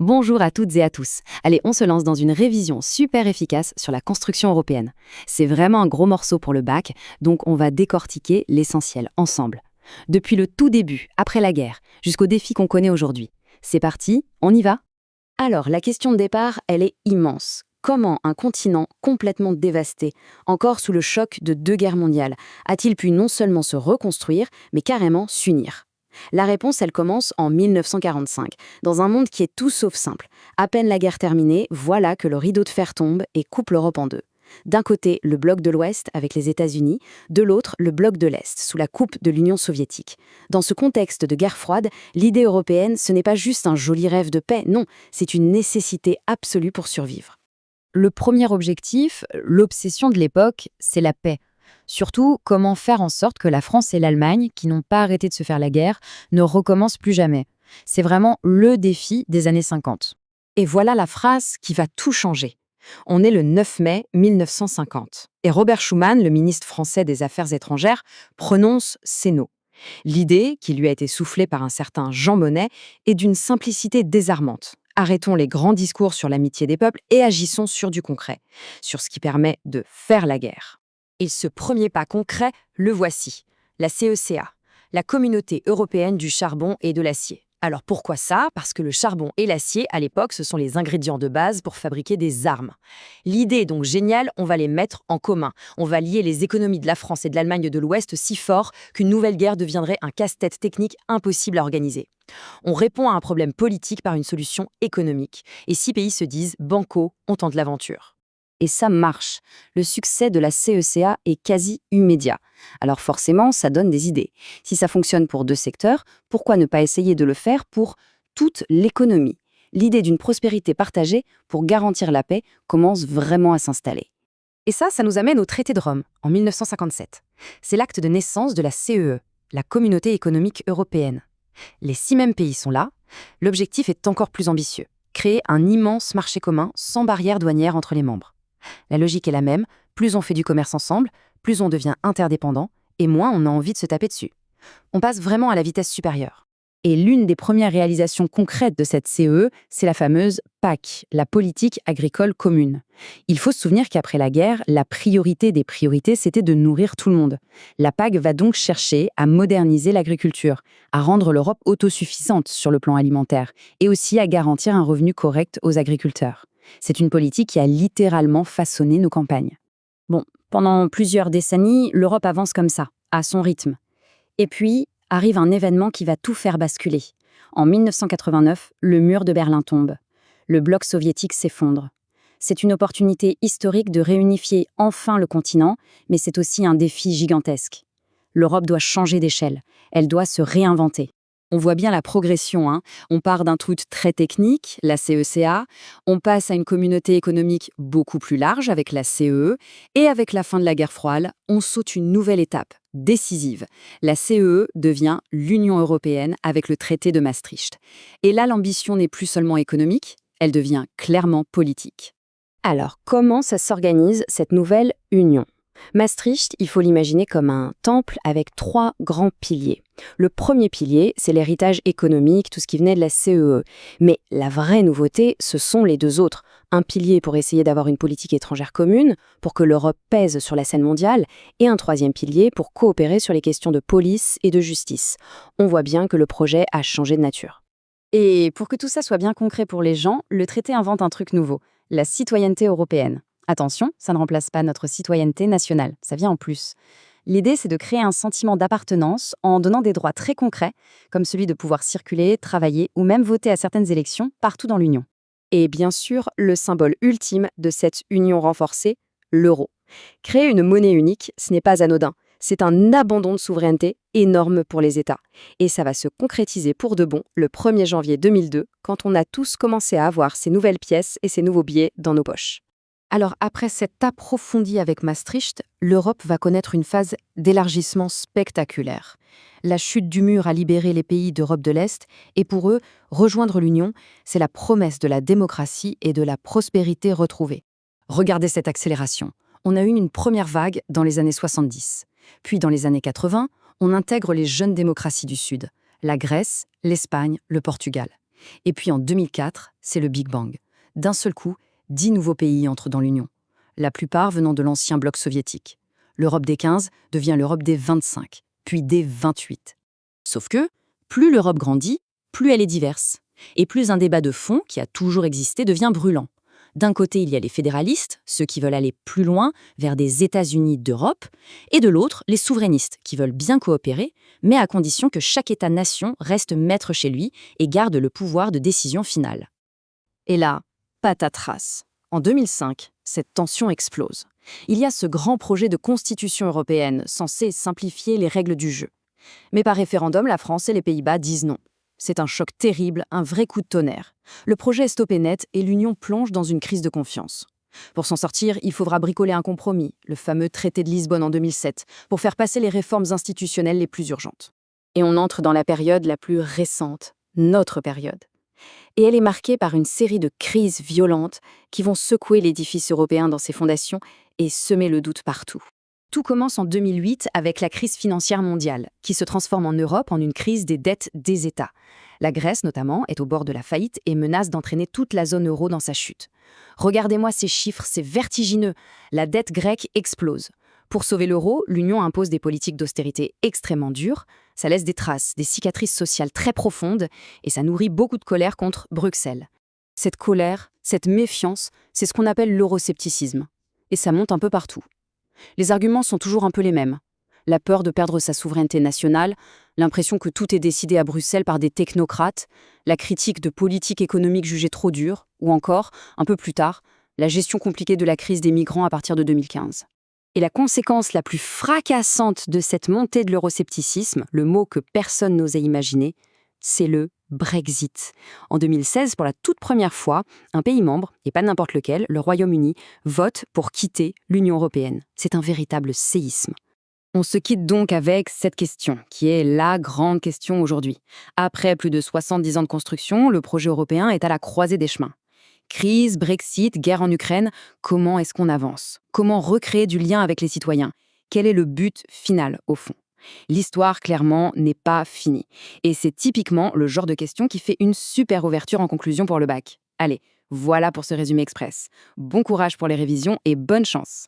Bonjour à toutes et à tous. Allez, on se lance dans une révision super efficace sur la construction européenne. C'est vraiment un gros morceau pour le bac, donc on va décortiquer l'essentiel ensemble. Depuis le tout début, après la guerre, jusqu'aux défis qu'on connaît aujourd'hui. C'est parti, on y va? Alors, la question de départ, elle est immense. Comment un continent complètement dévasté, encore sous le choc de deux guerres mondiales, a-t-il pu non seulement se reconstruire, mais carrément s'unir? La réponse, elle commence en 1945, dans un monde qui est tout sauf simple. À peine la guerre terminée, voilà que le rideau de fer tombe et coupe l'Europe en deux. D'un côté, le bloc de l'Ouest avec les États-Unis, de l'autre, le bloc de l'Est, sous la coupe de l'Union soviétique. Dans ce contexte de guerre froide, l'idée européenne, ce n'est pas juste un joli rêve de paix, non, c'est une nécessité absolue pour survivre. Le premier objectif, l'obsession de l'époque, c'est la paix. Surtout, comment faire en sorte que la France et l'Allemagne, qui n'ont pas arrêté de se faire la guerre, ne recommencent plus jamais. C'est vraiment le défi des années 50. Et voilà la phrase qui va tout changer. On est le 9 mai 1950. Et Robert Schuman, le ministre français des Affaires étrangères, prononce ces mots. L'idée, qui lui a été soufflée par un certain Jean Monnet, est d'une simplicité désarmante. Arrêtons les grands discours sur l'amitié des peuples et agissons sur du concret, sur ce qui permet de faire la guerre. Et ce premier pas concret, le voici, la CECA, la Communauté européenne du charbon et de l'acier. Alors pourquoi ça? Parce que le charbon et l'acier, à l'époque, ce sont les ingrédients de base pour fabriquer des armes. L'idée est donc géniale, on va les mettre en commun. On va lier les économies de la France et de l'Allemagne de l'Ouest si fort qu'une nouvelle guerre deviendrait un casse-tête technique impossible à organiser. On répond à un problème politique par une solution économique. Et 6 pays se disent « banco, on tente l'aventure ». Et ça marche. Le succès de la CECA est quasi immédiat. Alors forcément, ça donne des idées. Si ça fonctionne pour deux secteurs, pourquoi ne pas essayer de le faire pour toute l'économie? L'idée d'une prospérité partagée pour garantir la paix commence vraiment à s'installer. Et ça nous amène au traité de Rome, en 1957. C'est l'acte de naissance de la CEE, la Communauté économique européenne. Les 6 mêmes pays sont là. L'objectif est encore plus ambitieux. Créer un immense marché commun sans barrière douanière entre les membres. La logique est la même, plus on fait du commerce ensemble, plus on devient interdépendant, et moins on a envie de se taper dessus. On passe vraiment à la vitesse supérieure. Et l'une des premières réalisations concrètes de cette CEE, c'est la fameuse PAC, la politique agricole commune. Il faut se souvenir qu'après la guerre, la priorité des priorités, c'était de nourrir tout le monde. La PAC va donc chercher à moderniser l'agriculture, à rendre l'Europe autosuffisante sur le plan alimentaire, et aussi à garantir un revenu correct aux agriculteurs. C'est une politique qui a littéralement façonné nos campagnes. Bon, pendant plusieurs décennies, l'Europe avance comme ça, à son rythme. Et puis, arrive un événement qui va tout faire basculer. En 1989, le mur de Berlin tombe. Le bloc soviétique s'effondre. C'est une opportunité historique de réunifier enfin le continent, mais c'est aussi un défi gigantesque. L'Europe doit changer d'échelle. Elle doit se réinventer. On voit bien la progression, hein. On part d'un truc très technique, la CECA, on passe à une communauté économique beaucoup plus large avec la CEE, et avec la fin de la guerre froide, on saute une nouvelle étape, décisive. La CEE devient l'Union européenne avec le traité de Maastricht. Et là, l'ambition n'est plus seulement économique, elle devient clairement politique. Alors, comment ça s'organise, cette nouvelle union? Maastricht, il faut l'imaginer comme un temple avec 3 grands piliers. Le premier pilier, c'est l'héritage économique, tout ce qui venait de la CEE. Mais la vraie nouveauté, ce sont les 2 autres. Un pilier pour essayer d'avoir une politique étrangère commune, pour que l'Europe pèse sur la scène mondiale, et un 3e pilier pour coopérer sur les questions de police et de justice. On voit bien que le projet a changé de nature. Et pour que tout ça soit bien concret pour les gens, le traité invente un truc nouveau, la citoyenneté européenne. Attention, ça ne remplace pas notre citoyenneté nationale, ça vient en plus. L'idée, c'est de créer un sentiment d'appartenance en donnant des droits très concrets, comme celui de pouvoir circuler, travailler ou même voter à certaines élections partout dans l'Union. Et bien sûr, le symbole ultime de cette union renforcée, l'euro. Créer une monnaie unique, ce n'est pas anodin. C'est un abandon de souveraineté énorme pour les États. Et ça va se concrétiser pour de bon le 1er janvier 2002, quand on a tous commencé à avoir ces nouvelles pièces et ces nouveaux billets dans nos poches. Alors après cette approfondie avec Maastricht, l'Europe va connaître une phase d'élargissement spectaculaire. La chute du mur a libéré les pays d'Europe de l'Est et pour eux, rejoindre l'Union, c'est la promesse de la démocratie et de la prospérité retrouvée. Regardez cette accélération. On a eu une première vague dans les années 70. Puis dans les années 80, on intègre les jeunes démocraties du Sud, la Grèce, l'Espagne, le Portugal. Et puis en 2004, c'est le Big Bang. D'un seul coup, 10 nouveaux pays entrent dans l'Union, la plupart venant de l'ancien bloc soviétique. L'Europe des 15 devient l'Europe des 25, puis des 28. Sauf que, plus l'Europe grandit, plus elle est diverse. Et plus un débat de fond, qui a toujours existé, devient brûlant. D'un côté, il y a les fédéralistes, ceux qui veulent aller plus loin, vers des États-Unis d'Europe, et de l'autre, les souverainistes, qui veulent bien coopérer, mais à condition que chaque État-nation reste maître chez lui et garde le pouvoir de décision finale. Et là, patatras. En 2005, cette tension explose. Il y a ce grand projet de constitution européenne censé simplifier les règles du jeu. Mais par référendum, la France et les Pays-Bas disent non. C'est un choc terrible, un vrai coup de tonnerre. Le projet est stoppé net et l'Union plonge dans une crise de confiance. Pour s'en sortir, il faudra bricoler un compromis, le fameux traité de Lisbonne en 2007, pour faire passer les réformes institutionnelles les plus urgentes. Et on entre dans la période la plus récente, notre période. Et elle est marquée par une série de crises violentes qui vont secouer l'édifice européen dans ses fondations et semer le doute partout. Tout commence en 2008 avec la crise financière mondiale, qui se transforme en Europe en une crise des dettes des États. La Grèce, notamment, est au bord de la faillite et menace d'entraîner toute la zone euro dans sa chute. Regardez-moi ces chiffres, c'est vertigineux. La dette grecque explose. Pour sauver l'euro, l'Union impose des politiques d'austérité extrêmement dures. Ça laisse des traces, des cicatrices sociales très profondes, et ça nourrit beaucoup de colère contre Bruxelles. Cette colère, cette méfiance, c'est ce qu'on appelle l'euroscepticisme. Et ça monte un peu partout. Les arguments sont toujours un peu les mêmes. La peur de perdre sa souveraineté nationale, l'impression que tout est décidé à Bruxelles par des technocrates, la critique de politiques économiques jugées trop dures, ou encore, un peu plus tard, la gestion compliquée de la crise des migrants à partir de 2015. Et la conséquence la plus fracassante de cette montée de l'euroscepticisme, le mot que personne n'osait imaginer, c'est le Brexit. En 2016, pour la toute première fois, un pays membre, et pas n'importe lequel, le Royaume-Uni, vote pour quitter l'Union européenne. C'est un véritable séisme. On se quitte donc avec cette question, qui est la grande question aujourd'hui. Après plus de 70 ans de construction, le projet européen est à la croisée des chemins. Crise, Brexit, guerre en Ukraine, comment est-ce qu'on avance? Comment recréer du lien avec les citoyens? Quel est le but final, au fond? L'histoire, clairement, n'est pas finie. Et c'est typiquement le genre de question qui fait une super ouverture en conclusion pour le bac. Allez, voilà pour ce résumé express. Bon courage pour les révisions et bonne chance!